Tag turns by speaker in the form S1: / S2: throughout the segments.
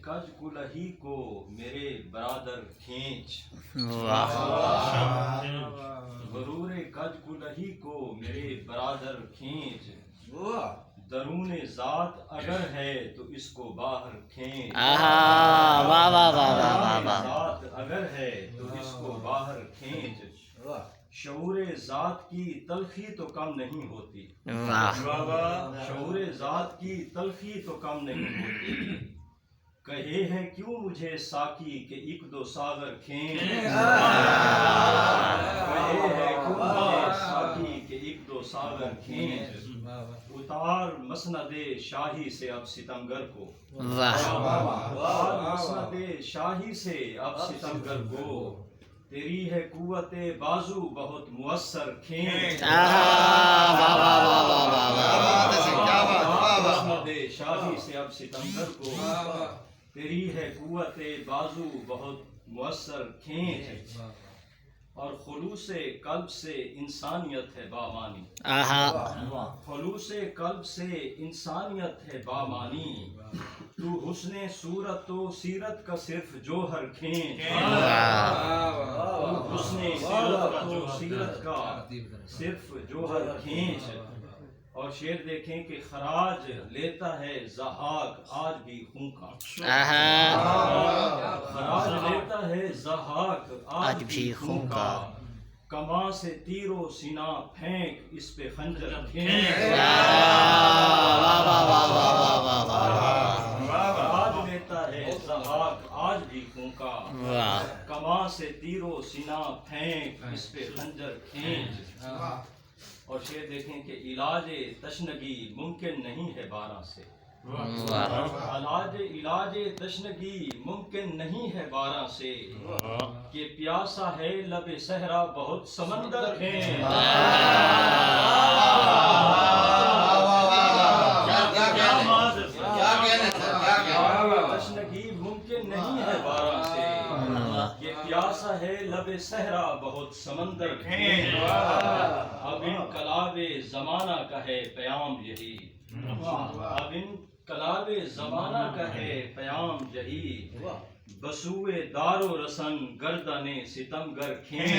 S1: کج کلہی کو میرے برادر کھینچ، غرور کج کلہی کو میرے برادر کھینچ، درون ذات اگر ہے تو اس کو باہر کھینچ، ذات اگر ہے تو اس کو باہر کھینچ، شعور ذات کی تلخی تو کم نہیں ہوتی، شعور ذات کی تلخی تو کم نہیں ہوتی، کہے ہیں کیوں مجھے ساقی کہ ایک دو ساغر کھینچ، کہے ہیں کیوں مجھے ساقی کہ ایک دو ساغر کھینچ، اتار مسند شاہی سے اب ستمگر کو، اتار مسند شاہی سے اب ستمگر کو، تیری ہے قوت بازو بہت مؤثر کھینچ، مسند شاہی سے اب ستمگر کو، تیری ہے قوت بازو بہت مؤثر کھینچ، اور خلوص قلب سے انسانیت ہے بامانی، خلوص قلب سے انسانیت ہے بامانی، تو حسن صورت و سیرت کا صرف جوہر کھینچ، تو حسن صورت و سیرت کا صرف جوہر کھینچ، اور شعر دیکھیں کہ خراج لیتا ہے ضحاک آج بھی خون کا، خراج لیتا ہے ضحاک آج بھی خون کا، کماں سے تیر و سینہ پھینک اس پہ خنجر کھینچ، خراج لیتا ہے ضحاک آج بھی خون کا، کماں سے تیر و سینہ پھینک اس پہ خنجر کھینچ، اور شعر دیکھیں کہ علاج تشنگی ممکن نہیں ہے بارہ سے، علاج تشنگی ممکن نہیں ہے بارہ سے، کہ پیاسا ہے لب صحرا بہت سمندر کھینچ، تشنگی ممکن نہیں ہے بارہ سے، کہ پیاسا ہے لب صحرا بہت سمندر کھینچ، اب انقلاب زمانہ کا ہے پیام یہی، اب انقلاب زمانہ کا ہے پیام یہی، بسوئے دار و رسن گردن ستمگر کھینچ،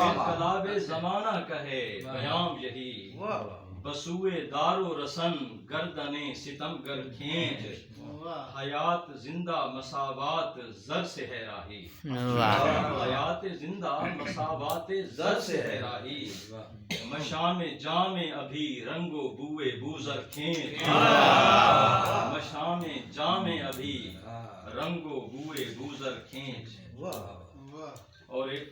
S1: انقلاب زمانہ کا ہے پیام یہی، بسوئے دار و رسن گردن ستمگر کھینچ، حیات زندہ مساوات زر سے ہے راہی، حیات زندہ مساوات زر سے ہے راہی، مشام جام ابھی رنگ و بوئے بوزر کھینچ، مشام جام ابھی رنگ و بوئے بوزر کھینچ، اور ایک